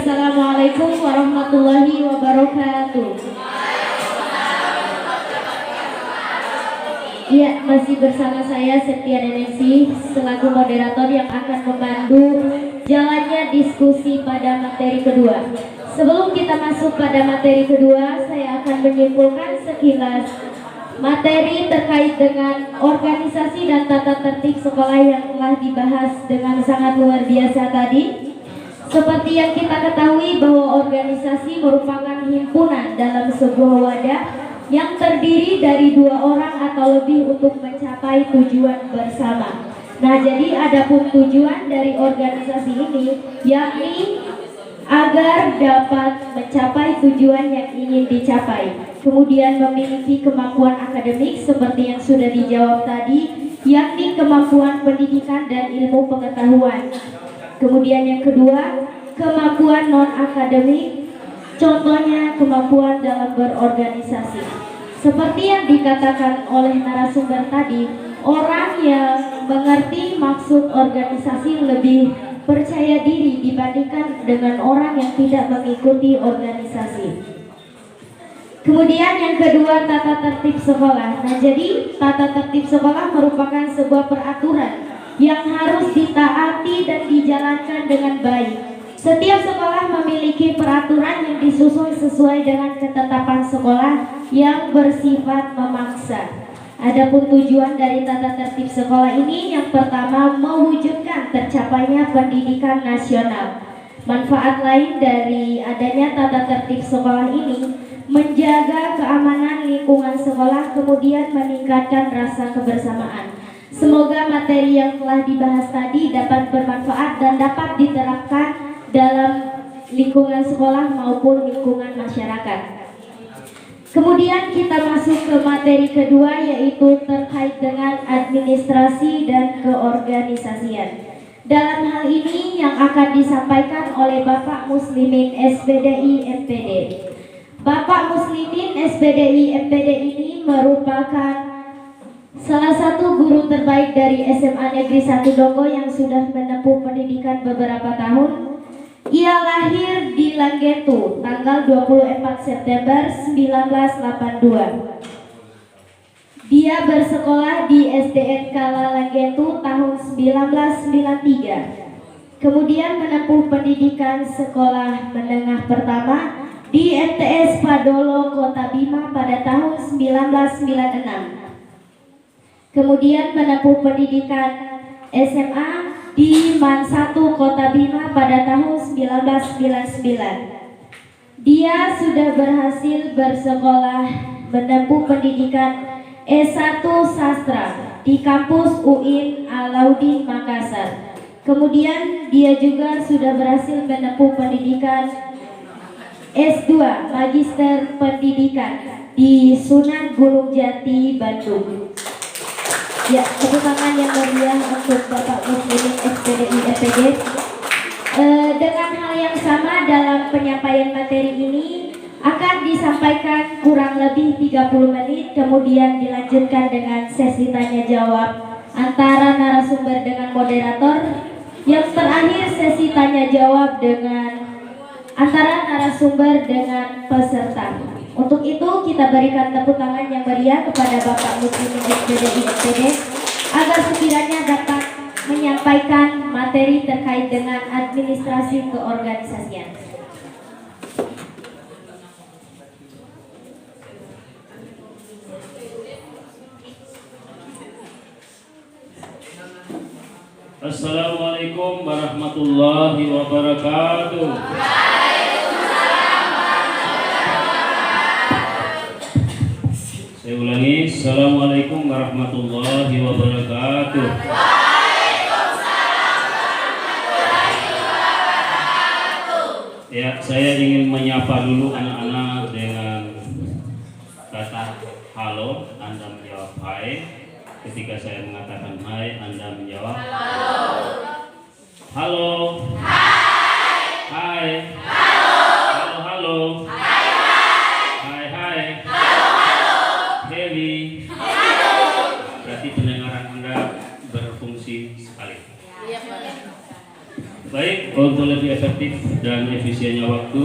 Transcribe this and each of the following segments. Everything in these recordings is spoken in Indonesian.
Assalamualaikum warahmatullahi wabarakatuh. Ya, masih bersama saya Septia Nenengsi selaku moderator yang akan memandu jalannya diskusi pada materi kedua. Sebelum kita masuk pada materi kedua, saya akan menyimpulkan sekilas materi terkait dengan organisasi dan tata tertib sekolah yang telah dibahas dengan sangat luar biasa tadi. Seperti yang kita ketahui bahwa organisasi merupakan himpunan dalam sebuah wadah yang terdiri dari dua orang atau lebih untuk mencapai tujuan bersama. Nah, jadi adapun tujuan dari organisasi ini yakni agar dapat mencapai tujuan yang ingin dicapai. Kemudian memiliki kemampuan akademik seperti yang sudah dijawab tadi, yakni kemampuan pendidikan dan ilmu pengetahuan. Kemudian yang kedua, kemampuan non-akademik, contohnya kemampuan dalam berorganisasi. Seperti yang dikatakan oleh narasumber tadi, orang yang mengerti maksud organisasi lebih percaya diri dibandingkan dengan orang yang tidak mengikuti organisasi. Kemudian yang kedua, tata tertib sekolah. Nah, jadi tata tertib sekolah merupakan sebuah peraturan yang harus ditaati dan dijalankan dengan baik. Setiap sekolah memiliki peraturan yang disusun sesuai dengan ketetapan sekolah yang bersifat memaksa. Adapun tujuan dari tata tertib sekolah ini yang pertama mewujudkan tercapainya pendidikan nasional. Manfaat lain dari adanya tata tertib sekolah ini menjaga keamanan lingkungan sekolah, kemudian meningkatkan rasa kebersamaan. Semoga materi yang telah dibahas tadi dapat bermanfaat dan dapat diterapkan dalam lingkungan sekolah maupun lingkungan masyarakat. Kemudian kita masuk ke materi kedua, yaitu terkait dengan administrasi dan keorganisasian. Dalam hal ini yang akan disampaikan oleh Bapak Muslimin SPDI MPD. Bapak Muslimin SPDI MPD ini merupakan salah satu guru terbaik dari SMA Negeri 1 Dogo yang sudah menempuh pendidikan beberapa tahun. Ia lahir di Langgetu tanggal 24 September 1982. Dia bersekolah di SDN Kala Langgetu tahun 1993. Kemudian menempuh pendidikan sekolah menengah pertama di MTS Padolo Kota Bima pada tahun 1996. Kemudian menempuh pendidikan SMA di MAN 1 Kota Bima pada tahun 1999. Dia sudah berhasil bersekolah menempuh pendidikan S1 Sastra di kampus UIN Alauddin Makassar. Kemudian dia juga sudah berhasil menempuh pendidikan S2 Magister Pendidikan di Sunan Gunung Jati, Bandung. Ya, tepuk tangan yang meriah untuk Bapak Muslimin SPDI MPD. Dengan hal yang sama dalam penyampaian materi ini akan disampaikan kurang lebih 30 menit, kemudian dilanjutkan dengan sesi tanya jawab antara narasumber dengan moderator. Yang terakhir sesi tanya jawab dengan antara narasumber dengan peserta. Untuk itu kita berikan tepuk tangan yang meriah kepada Bapak Muslimin SPDI MPD agar sekiranya dapat menyampaikan materi terkait dengan administrasi keorganisasian. Assalamualaikum warahmatullahi wabarakatuh. Saya ulangi, Assalamualaikum warahmatullahi wabarakatuh. Ya, saya ingin menyapa dulu anak-anak dengan kata halo. Anda menjawab hai. Ketika saya mengatakan hai, Anda menjawab halo. Halo. Hai. Hai. Halo. Halo, halo. Hai, hai. Hai, hai. Heli. Berarti pendengaran Anda berfungsi sekali. Baik, untuk lebih efektif dan efisiennya waktu,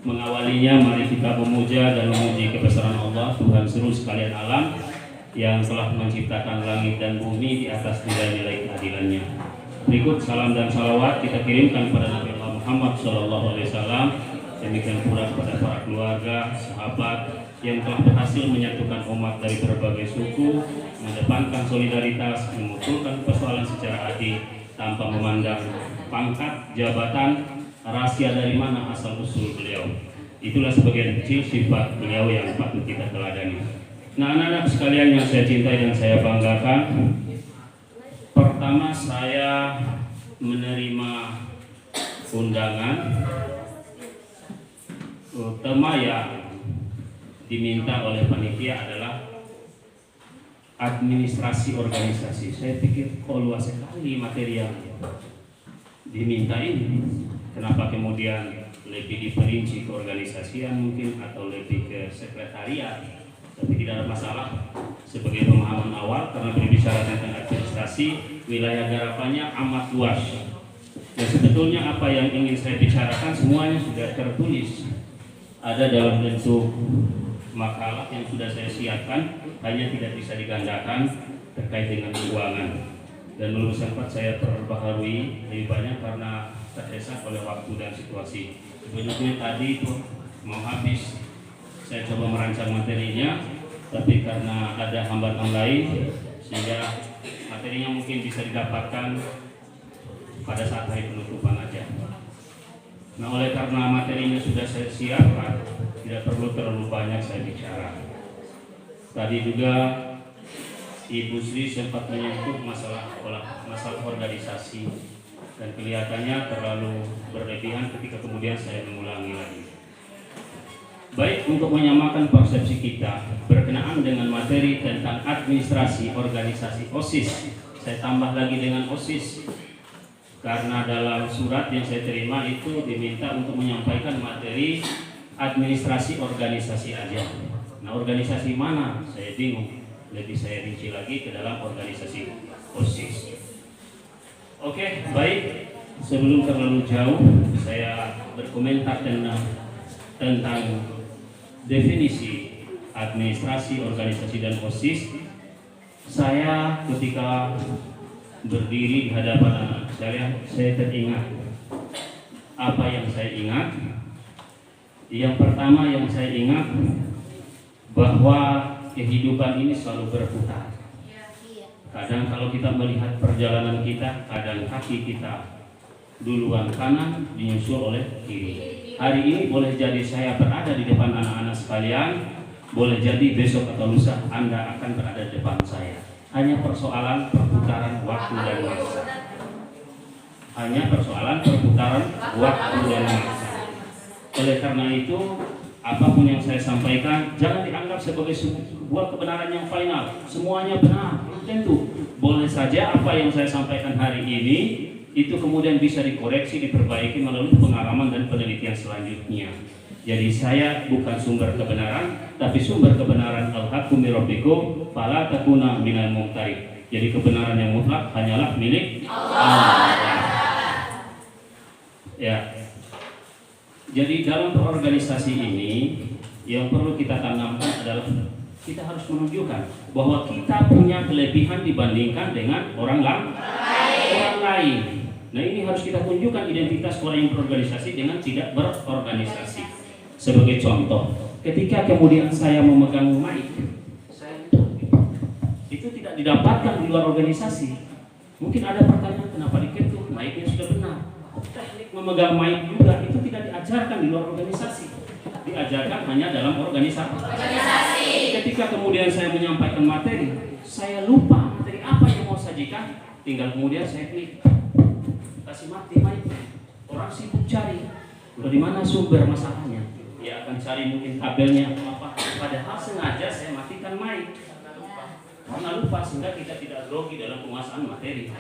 mengawalinya mari kita memuja dan memuji kebesaran Allah, Tuhan seluruh sekalian alam yang telah menciptakan langit dan bumi di atas nilai-nilai keadilannya. Berikut salam dan salawat kita kirimkan pada Nabi Muhammad SAW, demikian pula kepada para keluarga, sahabat yang telah berhasil menyatukan umat dari berbagai suku, mengedepankan solidaritas, memutuskan persoalan secara adil tanpa memandang pangkat, jabatan, rahasia dari mana asal usul beliau. Itulah sebagian kecil sifat beliau yang patut kita teladani. Nah, anak-anak sekalian yang saya cintai dan saya banggakan, pertama saya menerima undangan tema yang diminta oleh panitia adalah administrasi organisasi. Saya pikir kok luas sekali materi yang diminta ini. Kenapa kemudian lebih diperinci ke organisasian mungkin atau lebih ke sekretariat? Tapi tidak ada masalah sebagai pemahaman awal, karena berbicara tentang administrasi, wilayah garapannya amat luas. Dan sebetulnya apa yang ingin saya bicarakan semuanya sudah tertulis, ada dalam bentuk makalah yang sudah saya siapkan, hanya tidak bisa digandakan terkait dengan keuangan. Dan belum sempat saya perbaharui lebih banyak karena terdesak oleh waktu dan situasi. Sebenarnya tadi itu mau habis, saya coba merancang materinya, tapi karena ada hambatan lain sehingga materinya mungkin bisa didapatkan pada saat hari penutupan aja. Nah, oleh karena materinya sudah saya siapkan, tidak perlu terlalu banyak saya bicara. Tadi juga Ibu Sri sempat menyentuh masalah organisasi, dan kelihatannya terlalu berlebihan ketika kemudian saya mengulangi lagi. Baik, untuk menyamakan persepsi kita berkenaan dengan materi tentang administrasi organisasi OSIS, saya tambah lagi dengan OSIS. Karena dalam surat yang saya terima itu diminta untuk menyampaikan materi administrasi organisasi aja. Nah, organisasi mana? Saya bingung. Lebih saya rinci lagi ke dalam organisasi OSIS. Oke, baik. Sebelum terlalu jauh, saya berkomentar tentang definisi administrasi organisasi dan OSIS. Saya ketika berdiri di hadapan anak saya teringat apa yang saya ingat. Yang pertama yang saya ingat bahwa kehidupan ini selalu berputar. Kadang kalau kita melihat perjalanan kita, kadang kaki kita duluan kanan dinyusul oleh kiri. Hari ini boleh jadi saya berada di depan anak-anak sekalian, boleh jadi besok atau lusa Anda akan berada di depan saya. Hanya persoalan perputaran waktu dan masa. Hanya persoalan perputaran waktu dan masa. Oleh karena itu, apapun yang saya sampaikan jangan dianggap sebagai sebuah kebenaran yang final. Semuanya benar, tentu. Boleh saja apa yang saya sampaikan hari ini itu kemudian bisa dikoreksi, diperbaiki melalui pengalaman dan penelitian selanjutnya. Jadi saya bukan sumber kebenaran, tapi sumber kebenaran al-haqqu min rabbikum fala takuna minal mumtarin. Jadi kebenaran yang mutlak hanyalah milik Allah. Ya. Jadi dalam berorganisasi ini yang perlu kita tanamkan adalah kita harus menunjukkan bahwa kita punya kelebihan dibandingkan dengan orang lain. Nah, ini harus kita tunjukkan identitas orang yang berorganisasi dengan tidak berorganisasi. Sebagai contoh, ketika kemudian saya memegang mic, itu tidak didapatkan di luar organisasi. Mungkin ada pertanyaan, kenapa diketuk? Mic-nya sudah benar. Teknik memegang mic juga itu tidak diajarkan di luar organisasi. Diajarkan hanya dalam organisasi. Ketika kemudian saya menyampaikan materi, saya lupa materi apa yang mau sajikan, tinggal kemudian saya klik, kasih mati mic. Orang sibuk cari, di mana sumber masalahnya. Dia akan cari mungkin kabelnya atau apa. Padahal sengaja saya matikan mic karena lupa, sehingga kita tidak grogi dalam penguasaan materi.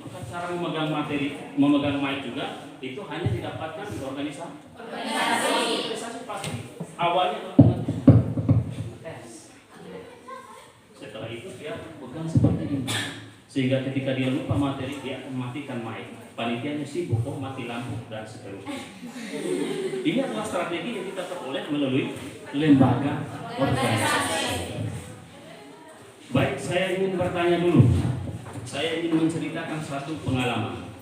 Maka cara memegang mic juga itu hanya didapatkan di organisasi pasti awalnya tes. Setelah itu dia pegang seperti ini. Sehingga ketika dia lupa materi, dia akan matikan mic. Panitianya sibuk, oh mati lampu dan seterusnya. Ini adalah strategi yang kita peroleh melalui lembaga organisasi. Baik, saya ingin bertanya dulu. Saya ingin menceritakan satu pengalaman.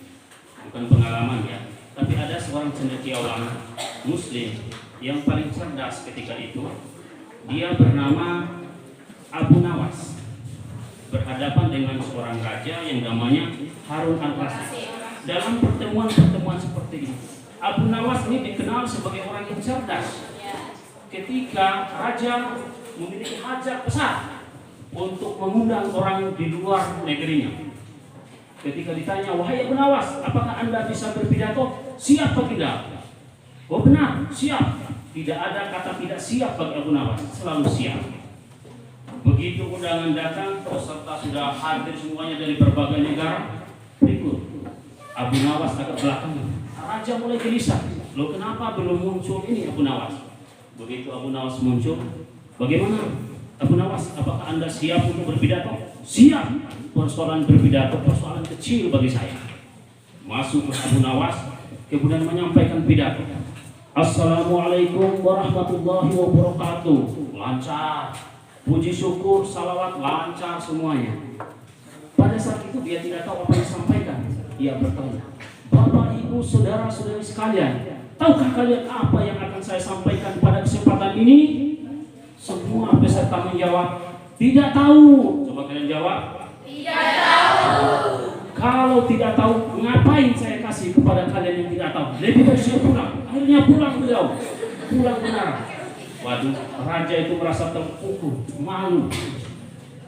Bukan pengalaman ya, tapi ada seorang cendekiawan Muslim yang paling cerdas ketika itu. Dia bernama Abu Nawas, berhadapan dengan seorang raja yang namanya Harun al-Rasyid. Dalam pertemuan-pertemuan seperti ini, Abu Nawas ini dikenal sebagai orang yang cerdas. Ketika raja memiliki hajat besar untuk mengundang orang di luar negerinya, ketika ditanya, wahai Abu Nawas, apakah Anda bisa berpidato? Siap atau tidak? Oh benar, siap. Tidak ada kata tidak siap bagi Abu Nawas, selalu siap. Begitu undangan datang, peserta sudah hadir semuanya dari berbagai negara. Berikut Abu Nawas agak belakang. Raja mulai gelisah. Loh kenapa belum muncul ini Abu Nawas? Begitu Abu Nawas muncul, bagaimana Abu Nawas? Apakah Anda siap untuk berpidato? Siap. Persoalan berpidato persoalan kecil bagi saya. Masuk ke Abu Nawas, kemudian menyampaikan pidato. Assalamualaikum warahmatullahi wabarakatuh. Lancar. Puji syukur, salawat, lancar semuanya. Pada saat itu dia tidak tahu apa yang disampaikan. Dia bertanya, Bapak, Ibu, Saudara-saudari sekalian, tahukah kalian apa yang akan saya sampaikan pada kesempatan ini? Semua peserta menjawab, tidak tahu. Coba kalian jawab. Tidak tahu. Kalau tidak tahu, ngapain saya kasih kepada kalian yang tidak tahu? Lebih baik saya pulang. Akhirnya pulang beliau. Pulang benar. Waduh, raja itu merasa terpukul, malu.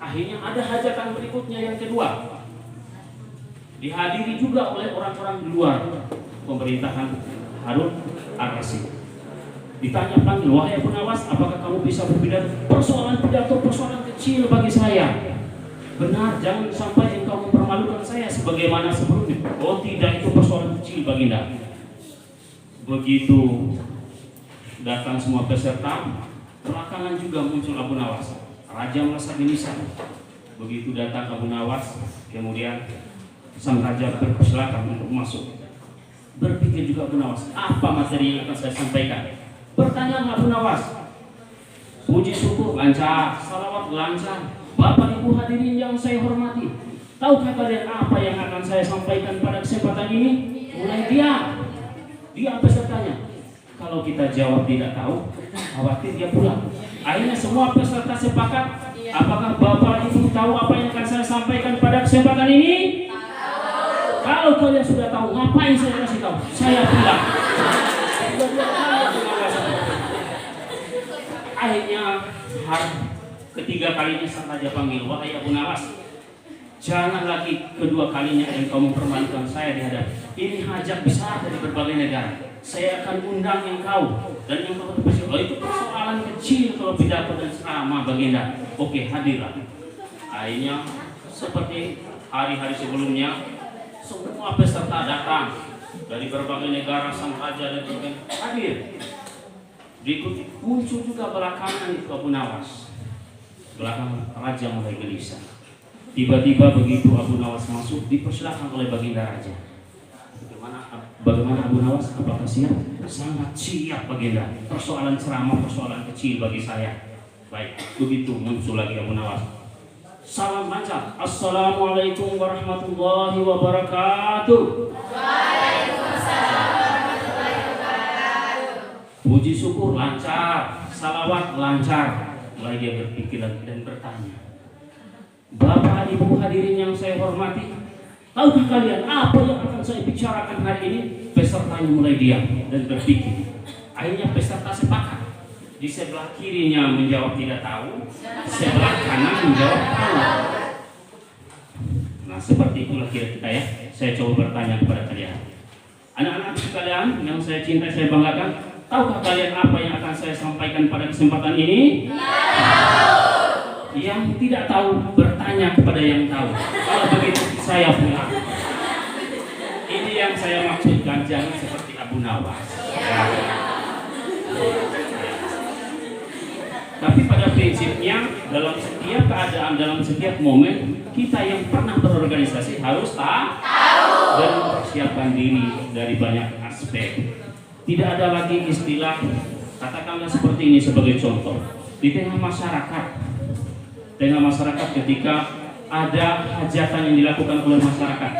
Akhirnya ada hajatan berikutnya yang kedua. Dihadiri juga oleh orang-orang di luar pemerintahan Harun al-Rasyid. Ditanya panggil, wahai Abu Nawas, apakah kamu bisa berpidato? Persoalan pidato, persoalan kecil bagi saya. Benar, jangan sampai engkau mempermalukan saya sebagaimana sebelumnya. Oh tidak, itu persoalan kecil baginda. Begitu datang semua peserta, belakangan juga muncul Abu Nawas. Raja merasa gelisah. Begitu datang Abu Nawas, kemudian sang raja bersilakan untuk masuk. Berpikir juga Abu Nawas, apa materi yang akan saya sampaikan? Pertanyaan Abu Nawas, puji syukur lancar, salawat lancar. Bapak Ibu hadirin yang saya hormati, tahukah kalian apa yang akan saya sampaikan pada kesempatan ini? Mulai dia pesertanya. Kalau kita jawab tidak tahu, khawatir dia pulang. Akhirnya semua peserta sepakat. Apakah Bapak Ibu tahu apa yang akan saya sampaikan pada kesempatan ini? Kalau kalian sudah tahu, ngapain saya kasih tahu? Saya pulang. Akhirnya ketiga kalinya sang raja panggil, wahai Abu Nawas, jangan lagi kedua kalinya engkau mempermalukan saya di hadapan. Ini hajat besar dari berbagai negara. Saya akan undang engkau dan engkau berpikir, oh itu persoalan kecil kalau pidato dan ceramah baginda. Oke, hadirlah. Akhirnya seperti hari-hari sebelumnya, semua peserta datang dari berbagai negara, sang raja dan sebagainya hadir. Diikuti muncul juga belakangan itu Abu Nawas. Belakangan raja mulai gelisah. Tiba-tiba begitu Abu Nawas masuk, dipersilakan oleh baginda raja. Bagaimana Abu Nawas? Apakah siap? Sangat siap baginda. Persoalan ceramah, persoalan kecil bagi saya. Baik, begitu muncul lagi Abu Nawas. Salam lancar. Assalamualaikum warahmatullahi wabarakatuh. Waalaikumsalam warahmatullahi wabarakatuh. Puji syukur lancar, salawat lancar. Mulai dia berpikir dan bertanya, Bapak Ibu hadirin yang saya hormati, tahukah kalian apa yang akan saya bicarakan hari ini? Pesertanya mulai diam dan berpikir. Akhirnya peserta sepakat. Di sebelah kirinya menjawab tidak tahu, sebelah kanan menjawab tahu. Nah seperti itulah kira kita ya. Saya coba bertanya kepada kalian. Anak-anak sekalian yang saya cintai, saya banggakan, tahukah kalian apa yang akan saya sampaikan pada kesempatan ini? Yang tidak tahu bertanya kepada yang tahu. Kalau begitu saya pulang. Ini yang saya maksudkan, jangan seperti Abu Nawas. Ya. Tapi pada prinsipnya dalam setiap keadaan, dalam setiap momen, kita yang pernah berorganisasi harus tahu dan mempersiapkan diri dari banyak aspek. Tidak ada lagi istilah, katakanlah seperti ini sebagai contoh, di tengah masyarakat ketika ada hajatan yang dilakukan oleh masyarakat,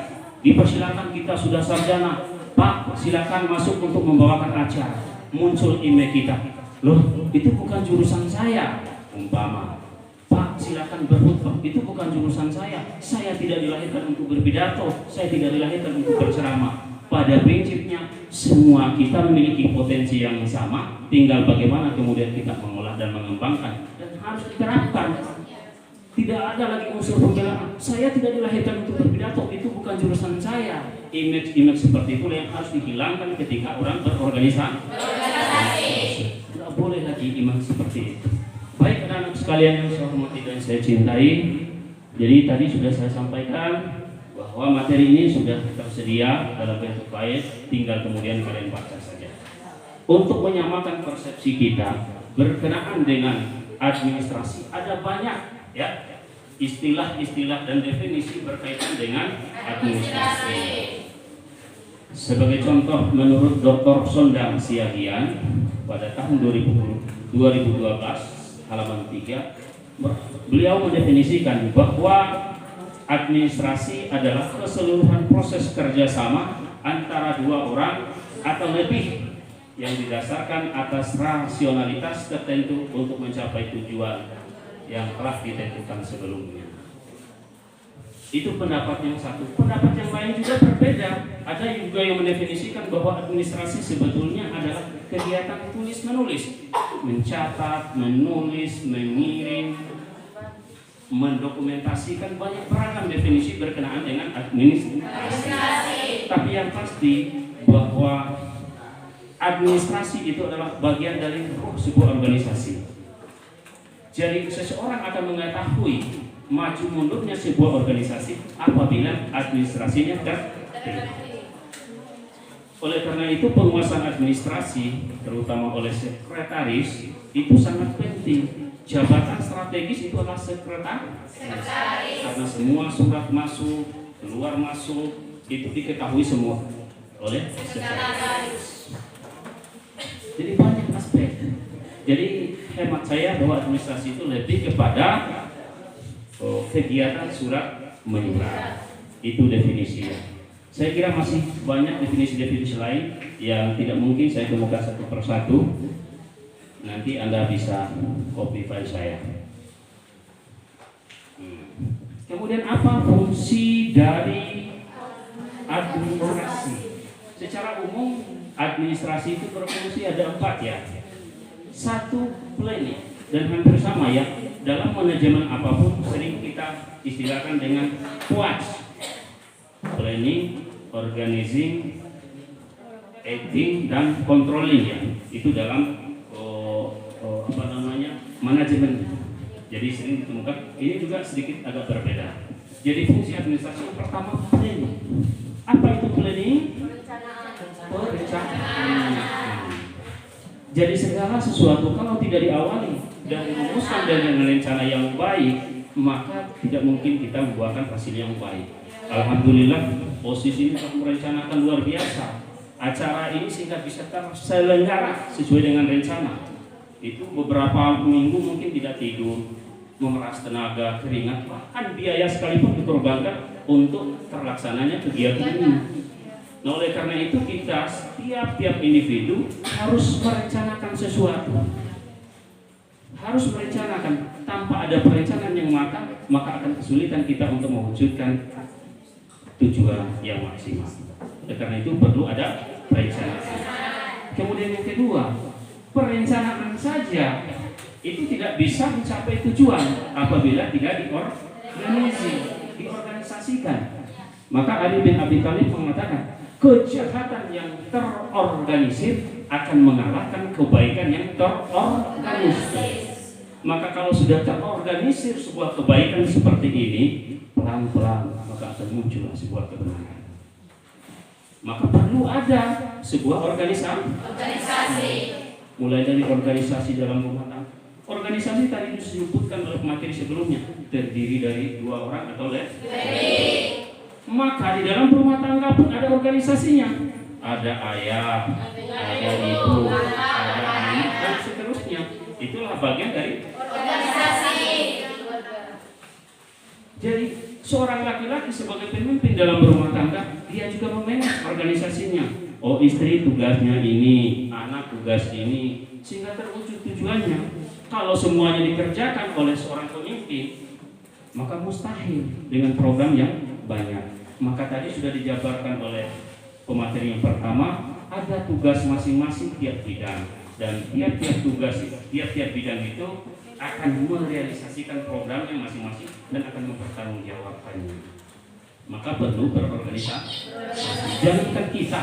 dipersilakan, kita sudah sarjana, Pak silakan masuk untuk membawakan acara. Muncul email kita, loh itu bukan jurusan saya, umpama. Pak silakan berkhutbah, itu bukan jurusan saya tidak dilahirkan untuk berpidato, saya tidak dilahirkan untuk berceramah. Pada prinsipnya semua kita memiliki potensi yang sama, tinggal bagaimana kemudian kita mengolah dan mengembangkan, dan harus diterapkan. Tidak ada lagi unsur pembelaan, saya tidak dilahirkan untuk berpidato, itu bukan jurusan saya. Image seperti itu yang harus dihilangkan ketika orang berorganisasi. Tidak boleh lagi image seperti itu. Baik anak-anak sekalian yang saya hormati dan saya cintai, jadi tadi sudah saya sampaikan bahwa materi ini sudah tersedia dalam bentuk file, tinggal kemudian kalian baca saja. Untuk menyamakan persepsi kita berkenaan dengan administrasi, ada banyak ya istilah-istilah dan definisi berkaitan dengan administrasi. Sebagai contoh, menurut Dr. Sondang Siagian pada tahun 2012 halaman 3, beliau mendefinisikan bahwa administrasi adalah keseluruhan proses kerjasama antara dua orang atau lebih yang didasarkan atas rasionalitas tertentu untuk mencapai tujuan yang telah ditentukan sebelumnya. Itu pendapat yang satu. Pendapat yang lain juga berbeda. Ada juga yang mendefinisikan bahwa administrasi sebetulnya adalah kegiatan tulis-menulis, mencatat, menulis, mengirim, mendokumentasikan, banyak beragam definisi berkenaan dengan administrasi. Tapi yang pasti bahwa administrasi itu adalah bagian dari ruh sebuah organisasi. Jadi seseorang akan mengetahui maju mundurnya sebuah organisasi apabila administrasinya tertib. Oleh karena itu penguasaan administrasi terutama oleh sekretaris itu sangat penting. Jabatan strategis itu adalah sekretaris. Karena semua surat masuk, keluar masuk itu diketahui semua oleh sekretaris. Jadi banyak aspek. Jadi hemat saya bahwa administrasi itu lebih kepada kegiatan surat menyurat. Itu definisinya. Saya kira masih banyak definisi-definisi lain yang tidak mungkin saya kemukakan satu persatu. Nanti Anda bisa copy file saya. Kemudian apa fungsi dari administrasi? Secara umum administrasi itu berfungsi ada 4 ya. 1, planning, dan hampir sama ya. Dalam manajemen apapun sering kita istilahkan dengan POAS. Planning, organizing, acting, dan controlling ya. Itu dalam manajemen. Jadi sering ditemukan. Ini juga sedikit agak berbeda. Jadi fungsi administrasi yang pertama planning. Apa itu planning? Perencanaan. Jadi segala sesuatu kalau tidak diawali dan dirumuskan dengan rencana yang baik, maka tidak mungkin kita membuahkan hasil yang baik. Alhamdulillah posisi ini telah merencanakan luar biasa. Acara ini sehingga bisa terselenggara sesuai dengan rencana. Itu beberapa minggu mungkin tidak tidur, memeras tenaga, keringat, bahkan biaya sekalipun dikorbankan untuk terlaksananya kegiatan ini. Nah oleh karena itu kita tiap individu harus merencanakan sesuatu. Harus merencanakan. Tanpa ada perencanaan yang matang, maka akan kesulitan kita untuk mewujudkan tujuan yang maksimal. Oleh karena itu perlu ada perencanaan. Kemudian yang kedua, perencanaan saja itu tidak bisa mencapai tujuan apabila tidak diorganisasikan. Maka Ali bin Abi Thalib mengatakan, kejahatan yang terorganisir akan mengalahkan kebaikan yang terorganisir. Maka kalau sudah terorganisir sebuah kebaikan seperti ini, pelan-pelan maka akan muncul sebuah kebenaran. Maka perlu ada sebuah organisasi. Mulai dari organisasi dalam rumah tangga, Organisasi tadi disebutkan oleh materi sebelumnya terdiri dari 2 orang atau lebih. Maka di dalam rumah tangga pun ada organisasinya. Ada ayah, ada ibu, ada anak, dan seterusnya. Itulah bagian dari organisasi. Jadi seorang laki-laki sebagai pemimpin dalam rumah tangga, dia juga memanage organisasinya. Oh, istri tugasnya ini, anak tugas ini, sehingga terwujud tujuannya. Kalau semuanya dikerjakan oleh seorang pemimpin, maka mustahil dengan program yang banyak. Maka tadi sudah dijabarkan oleh pemateri yang pertama, ada tugas masing-masing tiap bidang, dan tiap-tiap tugas, tiap-tiap bidang itu akan merealisasikan programnya masing-masing dan akan mempertanggungjawabkannya. Maka perlu berorganisasi. Jangankan kita,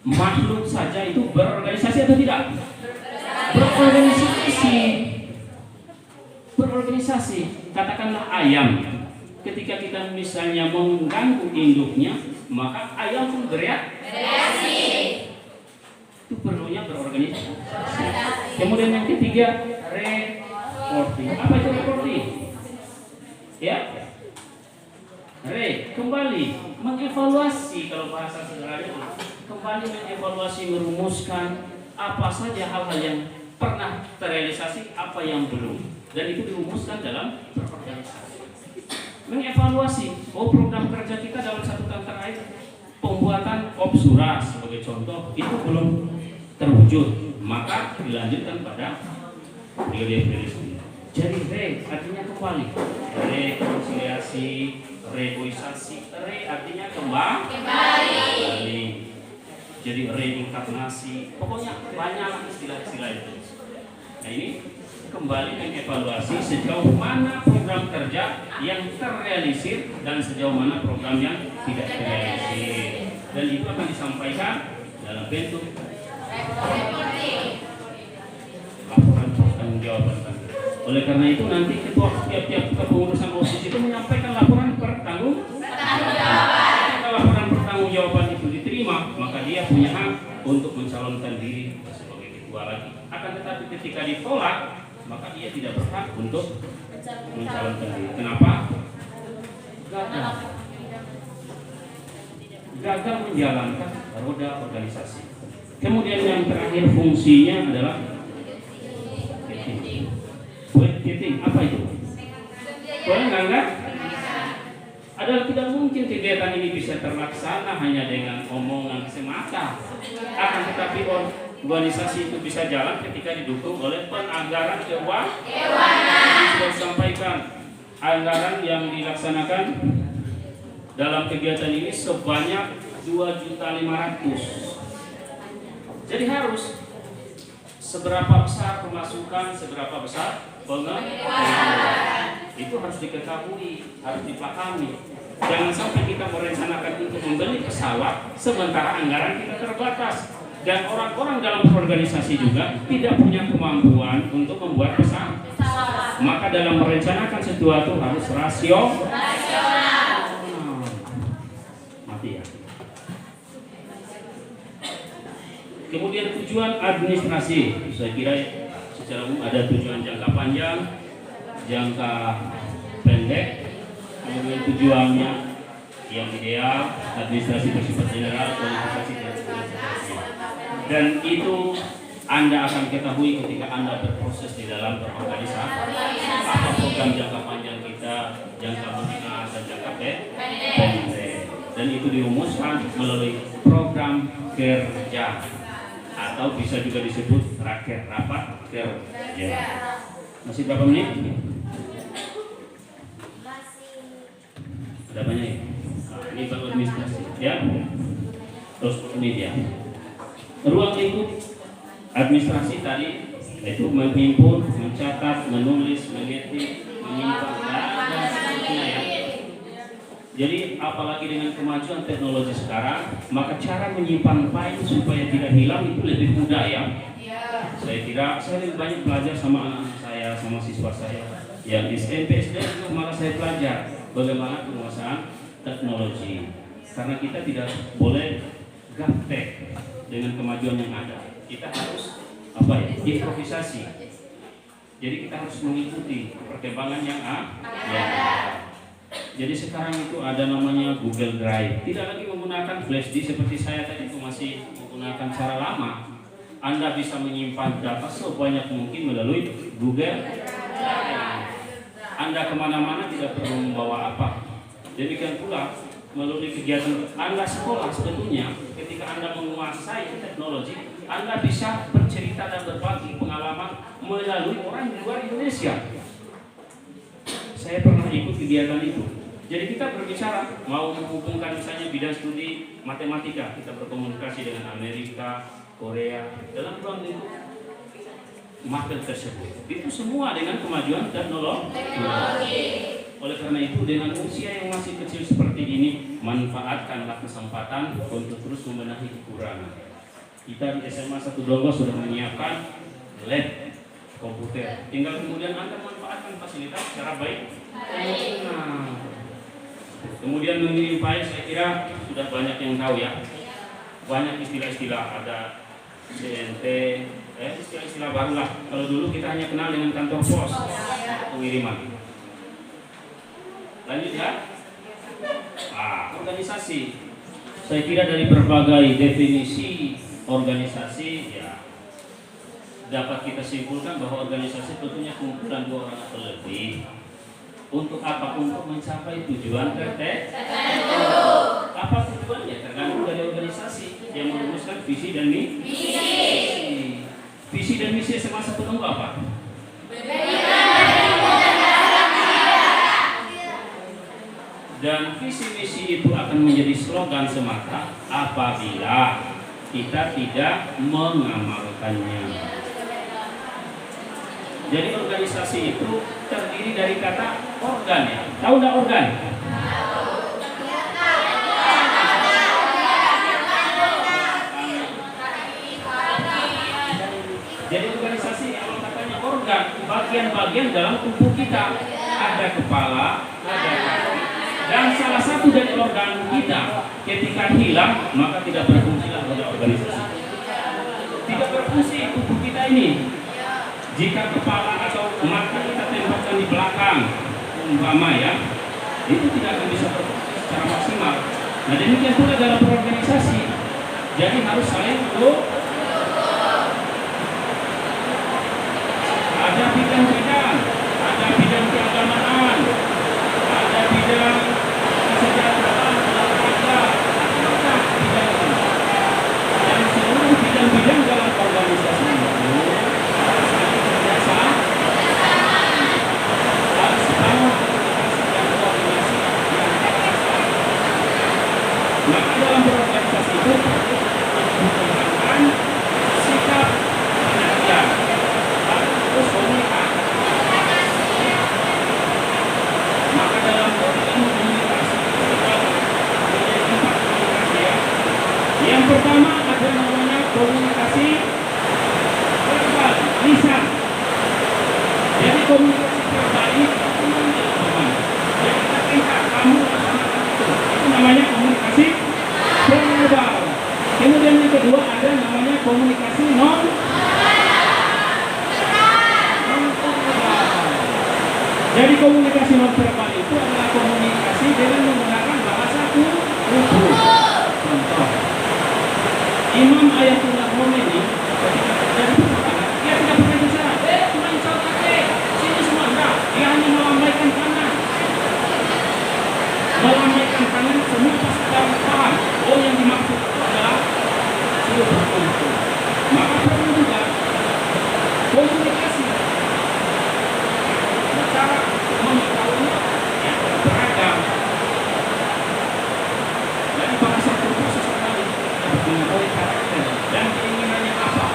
makhluk saja itu berorganisasi atau tidak? Berorganisasi. Katakanlah ayam, ketika kita misalnya mengganggu induknya, maka ayam pun bereaksi. Itu perlunya berorganisasi. Kemudian yang ketiga, reporting. Apa itu reporting? Ya, kembali mengevaluasi, kalau bahasa sederhana, kembali mengevaluasi, merumuskan apa saja hal-hal yang pernah terrealisasi, apa yang belum, dan itu dirumuskan dalam berorganisasi. Mengevaluasi, program kerja kita dalam 1 tahun terakhir, pembuatan Opsura sebagai contoh, itu belum terwujud, maka dilanjutkan pada periode-periode. Jadi artinya kembali, rekonsiliasi, reboisasi, artinya kembali. Jadi reinkarnasi, pokoknya banyak istilah-istilah itu. Nah, ini kembali mengevaluasi sejauh mana program kerja yang terrealisir dan sejauh mana program yang tidak terrealisir, dan itu akan disampaikan dalam bentuk laporan pertanggungjawaban. Oleh karena itu nanti ketua tiap-tiap kepengurusan OSIS itu menyampaikan laporan pertanggungjawaban. Jika laporan pertanggungjawaban itu diterima, maka dia punya hak untuk mencalonkan diri sebagai ketua lagi. Akan tetapi ketika ditolak, maka dia tidak berhak untuk mencalonkan diri. Kenapa? Gagal menjalankan roda organisasi. Kemudian yang terakhir fungsinya adalah budgeting. Apa itu? Boleh nggak? Adalah tidak mungkin kegiatan ini bisa terlaksana hanya dengan omongan semata. Akan tetapi organisasi itu bisa jalan ketika didukung oleh penganggaran keuangan. Sudah disampaikan, anggaran yang dilaksanakan dalam kegiatan ini sebanyak 2.500.000. Jadi harus seberapa besar pemasukan, seberapa besar pengeluaran. Itu harus diketahui, harus dipahami. Jangan sampai kita merencanakan untuk membeli pesawat sementara anggaran kita terbatas. Dan orang-orang dalam organisasi juga tidak punya kemampuan untuk membuat pesawat. Maka dalam merencanakan sesuatu harus rasional. Mati ya. Kemudian tujuan administrasi, saya kira secara umum ada tujuan jangka panjang, jangka pendek, kemudian tujuannya yang ideal, administrasi bersifat general, kualifikasi dan seterusnya. Dan itu Anda akan ketahui ketika Anda berproses di dalam berorganisasi. Apa program jangka panjang kita, jangka menengah dan jangka pendek. Dan itu dirumuskan melalui program kerja, atau bisa juga disebut rapat kerja. Masih berapa menit? Ada banyak ya? Nah, ini baru administrasi ya. Terus media. Ruang lingkup administrasi tadi itu menghimpun, mencatat, menulis, mengetik, menyimpan dan seterusnya ya. Jadi apalagi dengan kemajuan teknologi sekarang, maka cara menyimpan file supaya tidak hilang itu lebih mudah ya. Saya kira saya lebih banyak belajar sama anak saya, sama siswa saya yang di SMP SD juga malah saya belajar bagaimana penguasaan teknologi. Karena kita tidak boleh gaptek dengan kemajuan yang ada. Kita harus improvisasi. Jadi kita harus mengikuti perkembangan yang ada. Jadi sekarang itu ada namanya Google Drive. Tidak lagi menggunakan flash disk seperti saya tadi itu masih menggunakan cara lama. Anda bisa menyimpan data sebanyak mungkin melalui Google Drive. Anda kemana-mana tidak perlu membawa apa. Demikian pula melalui kegiatan Anda sekolah sebetulnya ketika Anda menguasai teknologi, Anda bisa bercerita dan berbagi pengalaman melalui orang di luar Indonesia. Saya pernah ikut kegiatan itu. Jadi kita berbicara, mau menghubungkan misalnya bidang studi matematika, kita berkomunikasi dengan Amerika, Korea, dalam ruang lingkup market tersebut. Itu semua dengan kemajuan teknologi. Oleh karena itu, dengan usia yang masih kecil seperti ini, manfaatkanlah kesempatan untuk terus membenahi kekurangan. Kita di SMA 1 Donggo sudah menyiapkan lab komputer. Tinggal kemudian Anda manfaatkan fasilitas secara baik. Kemudian mengirim file, saya kira sudah banyak yang tahu ya. Banyak istilah-istilah, ada CNT, istilah-istilah baru lah. Kalau dulu kita hanya kenal dengan kantor pos pengiriman. Lanjut ya. Organisasi. Saya kira dari berbagai definisi organisasi ya dapat kita simpulkan bahwa organisasi tentunya kumpulan 2 orang atau lebih. Untuk apa? Untuk mencapai tujuan tertentu. Apa tujuannya? Tergantung dari organisasi yang merumuskan visi dan misi. Visi dan misi SMA 1 Donggo apa? Dan visi misi itu akan menjadi slogan semata apabila kita tidak mengamalkannya. Jadi organisasi itu terdiri dari kata organ ya. Tahu nggak organ? Jadi organisasi kalau katanya organ, bagian-bagian dalam tubuh kita. Ada kepala, ada kaki. Dan salah satu dari organ kita ketika hilang maka tidak berfungsi lagi organisasi. Tidak berfungsi tubuh kita ini. Jika kepala atau mata kita tempatkan di belakang, umpama ya, itu tidak akan bisa berfungsi secara maksimal. Nah demikian pula dalam berorganisasi. Jadi harus saling ada bidang-bidang, ada bidang keagamaan, ada bidang kesejahteraan, olahraga, ada bidang itu. Dan seluruh bidang-bidang dalam organisasi itu harus saling kerjasama, harus bangun komunikasi dan koordinasi yang tepat. Maka dalam berorganisasi itu perlu dibutuhkan sikap pengertian, harus komunikasi. Maka dalam ilmu komunikasi itu menjadi 4 komunikasi ya. Yang pertama ada namanya komunikasi verbal, lisan. Jadi komunikasi verbal ini jadi ketika kamu laksanakan itu namanya komunikasi verbal. Kemudian yang kedua ada namanya komunikasi non verbal. Jadi komunikasi non verbal itu adalah komunikasi dengan menggunakan bahasa tubuh. Contoh, Imam Ayatullah Khomeini ketika terjadi peperangan, dia tidak pernah bicara, main kaki, sini semua enggak. Dia hanya melambaikan tangan. Melambaikan tangan semua pasukan paham. Oh yang dimaksud adalah sudah berkumpul. Maka perlu juga komunikasi. Cara mengetahui yang beragam. Dari bahasa tubuh seseorang itu dapat mengetahui karakter dan keinginannya apa.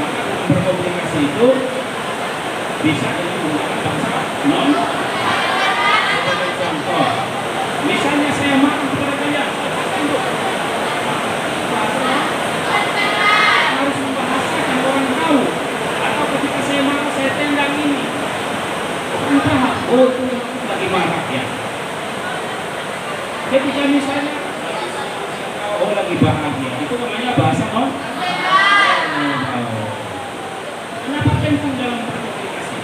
Maka dalam berkomunikasi itu bisa dengan menggunakan bahasa non. Sebagai contoh, misalnya saya marah kepada kalian, harus membahasakan orang tahu. Atau ketika saya marah saya tendang ini. Entah, oh itu lagi marah ya. Ketika misalnya oh lagi bahagia, itu namanya bahasa non. Kenapa penting dalam berkomunikasi?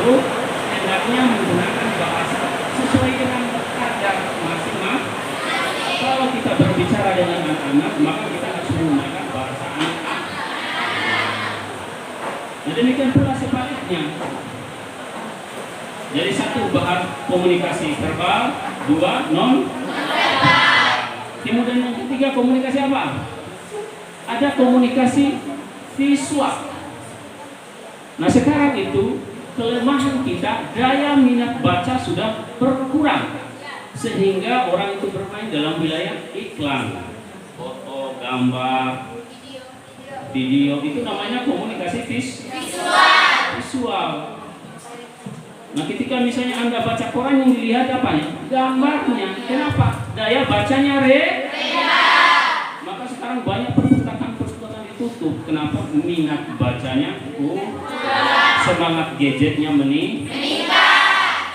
itu hendaknya menggunakan bahasa sesuai dengan kadar masing-masing. Kalau kita berbicara dengan anak-anak, maka kita harus menggunakan bahasa anak-anak. Nah, demikian pula sebaliknya. Jadi satu, bahan komunikasi verbal, dua, non verbal. Kemudian yang ketiga, komunikasi apa? Ada komunikasi visual. Nah, sekarang itu kelemahan kita, daya minat baca sudah berkurang, sehingga orang itu bermain dalam wilayah iklan, foto, gambar, video, itu namanya komunikasi visual. Nah, ketika misalnya Anda baca koran, yang dilihat apa ya? Gambarnya. Kenapa? Daya bacanya rendah. Maka sekarang banyak perpustakaan ditutup. Kenapa? Minat bacanya semangat gadgetnya meningkat.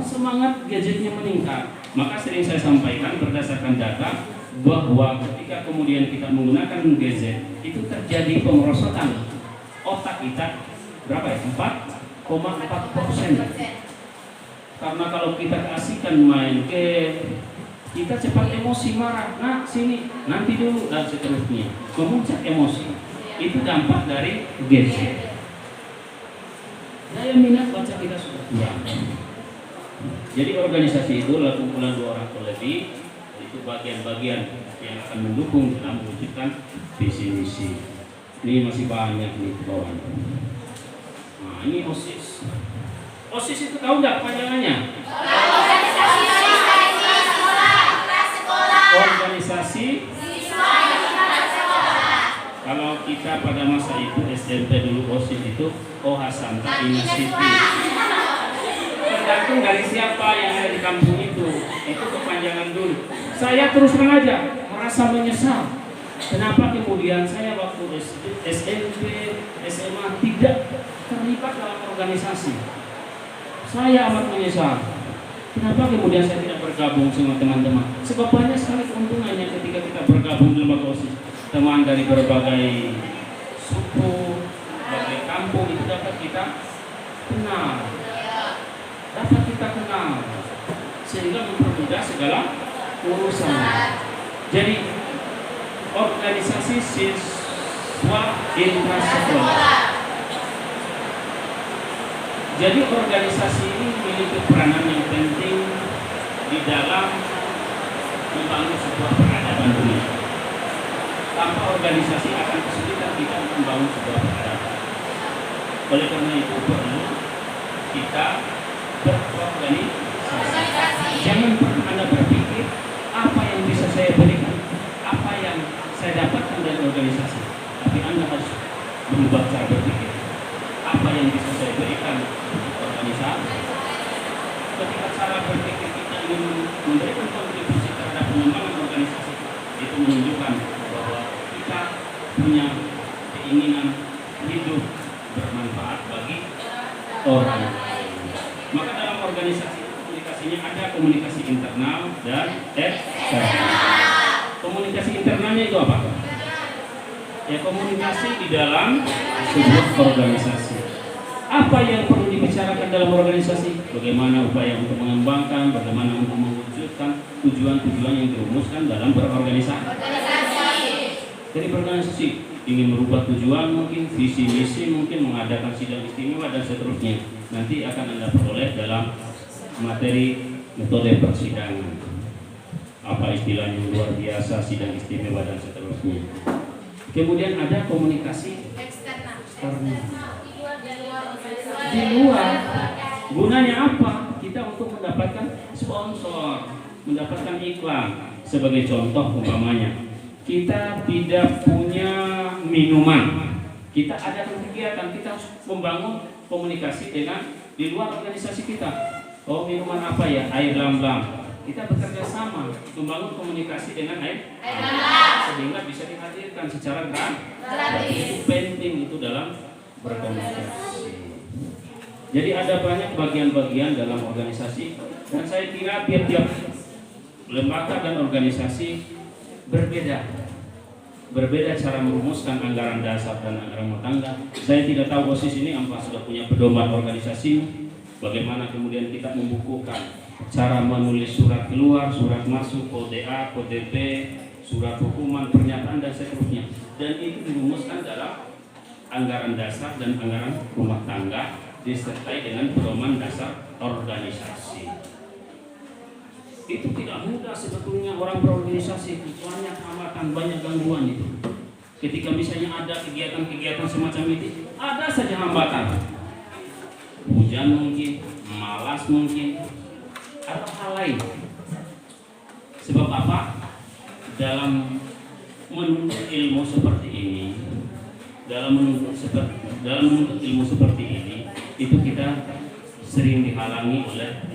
Semangat gadgetnya meningkat. Maka sering saya sampaikan berdasarkan data bahwa ketika kemudian kita menggunakan gadget, itu terjadi pemerosotan otak kita berapa ya? 4,4%. Karena kalau kita keasikan main game, kita cepat emosi, marah, nah sini, nanti dulu, dan seterusnya, memuncak emosi. Itu dampak dari gadget. Daya minat baca kita sudah kurang. Jadi organisasi itu adalah kumpulan 2 orang atau lebih, itu bagian-bagian yang akan mendukung dalam mewujudkan visi misi. Ini masih banyak nih kawan. Nah, ini OSIS. OSIS itu tahu nggak panjangannya? Organisasi. Kalau kita pada masa itu SMP dulu OSIS itu Ohasanta Inisiatif. Tergantung dari siapa yang ada di kampung itu kepanjangan dulu. Saya terus terang aja merasa menyesal. Kenapa kemudian saya waktu SMP, SMA tidak terlibat dalam organisasi? Saya amat menyesal. Kenapa kemudian saya tidak bergabung sama teman-teman? Sebab banyak sekali keuntungannya ketika kita bergabung di lembaga OSIS. Teman dari berbagai suku, berbagai kampung itu dapat kita kenal. Sehingga mempermudah segala urusan. Jadi organisasi siswa intrasekolah. Jadi organisasi ini memiliki peranan yang penting di dalam membangun sebuah peradaban dunia. Tanpa organisasi akan kesulitan kita membangun sebuah peradaban. Oleh karena itu perlu kita berorganisasi. Jangan pernah Anda berpikir apa yang bisa saya berikan, apa yang saya dapatkan dari organisasi. Tapi Anda harus berubah cara berpikir. Apa yang bisa saya berikan untuk organisasi? Ketika cara berpikir kita ingin memberikan kontribusi terhadap pengembangan organisasi, itu menunjukkan bahwa kita punya keinginan hidup bermanfaat bagi orang lain. Maka dalam organisasi komunikasinya ada komunikasi internal dan eksternal. Komunikasi internalnya itu apa? Ya, komunikasi di dalam sebuah organisasi. Apa yang perlu dibicarakan dalam organisasi? Bagaimana upaya untuk mengembangkan, bagaimana untuk mewujudkan tujuan-tujuan yang dirumuskan dalam berorganisasi. Jadi berorganisasi ingin merubah tujuan, mungkin visi misi, mungkin mengadakan sidang istimewa dan seterusnya. Nanti akan Anda peroleh dalam materi metode persidangan. Apa istilahnya luar biasa, sidang istimewa dan seterusnya. Kemudian ada komunikasi eksternal. Di luar, gunanya apa? Kita untuk mendapatkan sponsor, mendapatkan iklan. Sebagai contoh umpamanya, kita tidak punya minuman, kita adakan kegiatan, kita harus membangun komunikasi dengan di luar organisasi kita. Oh, minuman apa ya? Air lam-lam. Kita bekerja sama membangun komunikasi dengan air sehingga bisa dihadirkan secara gratis. Itu penting itu dalam berkomunikasi. Jadi ada banyak bagian-bagian dalam organisasi dan saya kira tiap-tiap lembaga dan organisasi berbeda. berbeda cara merumuskan anggaran dasar dan anggaran rumah tangga. Saya tidak tahu OSIS ini apa sudah punya pedoman organisasi, bagaimana kemudian kita membukukan cara menulis surat keluar, surat masuk, kode A, kode B, surat hukuman, pernyataan dan seterusnya. Dan itu dirumuskan dalam anggaran dasar dan anggaran rumah tangga disertai dengan pedoman dasar organisasi. Itu tidak mudah sebetulnya orang berorganisasi, banyak hambatan, banyak gangguan itu. Ketika misalnya ada kegiatan-kegiatan semacam itu, ada saja hambatan. Hujan mungkin, malas mungkin, atau hal lain. Sebab apa? Dalam menuntut ilmu seperti ini, dalam menuntut ilmu seperti ini, itu kita sering dihalangi oleh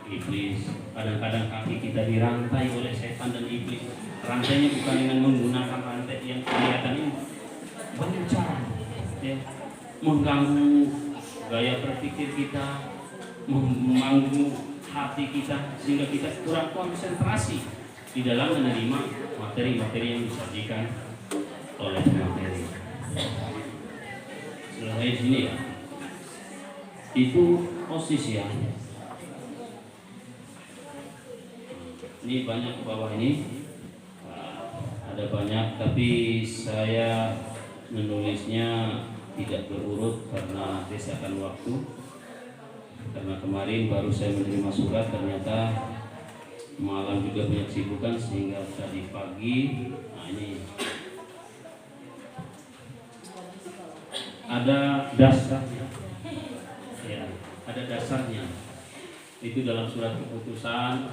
iblis. Kadang-kadang kaki kita dirantai oleh setan dan iblis. Rantainya bukan dengan menggunakan rantai yang kelihatan ini, banyak cara, ya, mengganggu gaya berpikir kita, mengganggu hati kita, sehingga kita kurang konsentrasi di dalam menerima materi-materi yang disajikan oleh materi. Selesai di sini ya. Itu OSIS ya. Ini banyak ke bawah ini, ada banyak, tapi saya menulisnya tidak berurut karena desakan waktu. Karena kemarin baru saya menerima surat, ternyata malam juga banyak sibukan sehingga tadi pagi. Nah ini ada dasarnya, ya, ada dasarnya. Itu dalam surat keputusan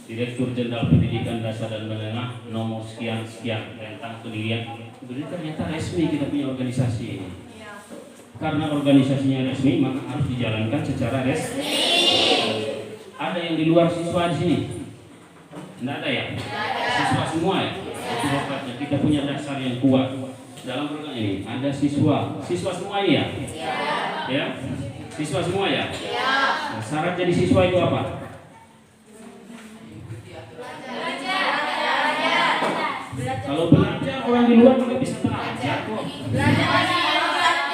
Direktur Jenderal Pendidikan Dasar dan Menengah nomor sekian-sekian tentang pendirian. Jadi ternyata resmi kita punya organisasi ini. Karena organisasinya resmi, maka harus dijalankan secara resmi. Ada yang di luar siswa di sini? Tidak ada ya? Siswa semua ya? Itu hebatnya. Kita punya dasar yang kuat. Dalam program ini ada siswa. Siswa semua ya? Ya? Siswa semua ya? Nah, syarat jadi siswa itu apa? Kalau belajar orang di luar juga bisa belajar kok.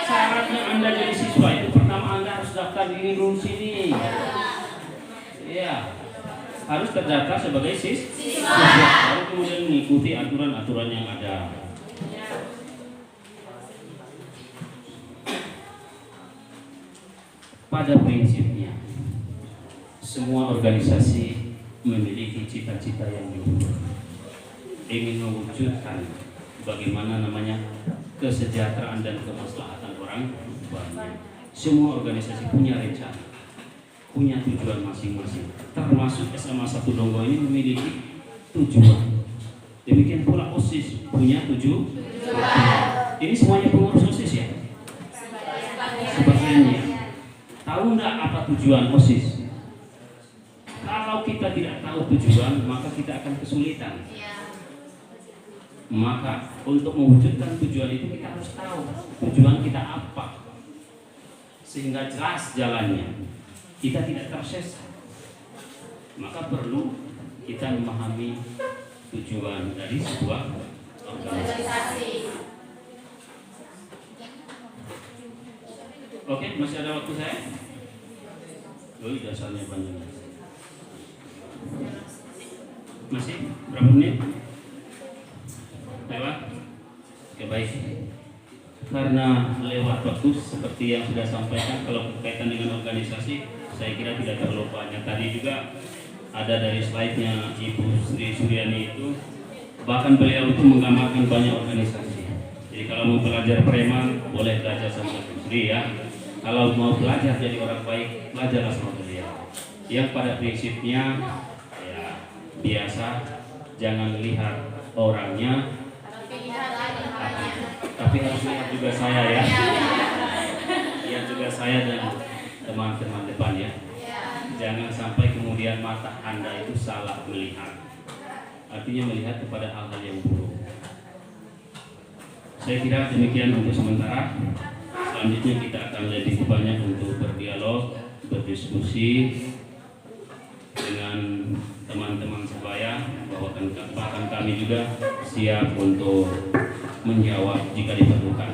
Syaratnya Anda jadi siswa itu pertama Anda harus daftar diri dulu sini. Iya, harus terdaftar sebagai siswa. Lalu kemudian mengikuti aturan-aturan yang ada. Pada prinsipnya, semua organisasi memiliki cita-cita yang luhur, ingin mewujudkan bagaimana namanya kesejahteraan dan kemaslahatan orang banyak. Semua organisasi punya rencana, punya tujuan masing-masing. Termasuk SMA 1 Donggo ini memiliki tujuan. Demikian pula OSIS punya tujuan. Ini semuanya pengurus OSIS ya. Sebagiannya. Tahu enggak apa tujuan OSIS? Kalau kita tidak tahu tujuan, maka kita akan kesulitan. Maka untuk mewujudkan tujuan itu kita harus tahu tujuan kita apa, sehingga jelas jalannya, kita tidak tersesat. Maka perlu kita memahami tujuan dari sebuah organisasi. Oke, masih ada waktu saya? Dasarnya panjang. Masih berapa menit? Lewat? Oke, baik. Karena lewat waktu seperti yang sudah sampaikan, kalau berkaitan dengan organisasi, saya kira tidak terlalu banyak. Tadi juga ada dari slide-nya Ibu Sri Suryani itu, bahkan beliau itu menggambarkan banyak organisasi. Jadi kalau mau belajar preman, boleh belajar sama Ibu Sri ya. Kalau mau belajar jadi orang baik, belajarlah sama beliau. Yang pada prinsipnya ya biasa, jangan lihat orangnya, tapi harus lihat juga saya ya. Lihat juga saya dan teman-teman depan ya. Jangan sampai kemudian mata Anda itu salah melihat. Artinya melihat kepada hal-hal yang buruk. Saya kira demikian untuk sementara. Selanjutnya kita akan lebih banyak untuk berdialog, berdiskusi dengan teman-teman sebaya bahkan kami juga siap untuk menjawab jika diperlukan.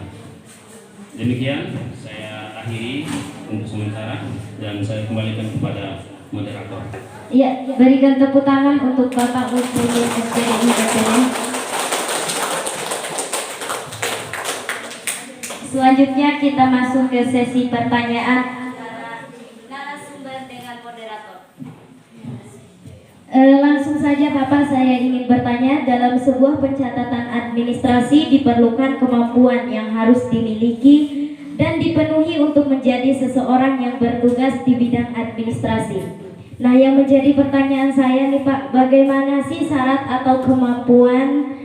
Demikian saya akhiri untuk sementara dan saya kembalikan kepada moderator. Ya, berikan tepuk tangan untuk Bapak Usmudi SPDI DPD. Selanjutnya kita masuk ke sesi pertanyaan antara narasumber dengan moderator. Langsung saja Bapak, saya ingin bertanya, dalam sebuah pencatatan administrasi diperlukan kemampuan yang harus dimiliki dan dipenuhi untuk menjadi seseorang yang bertugas di bidang administrasi. Nah, yang menjadi pertanyaan saya nih Pak, bagaimana sih syarat atau kemampuan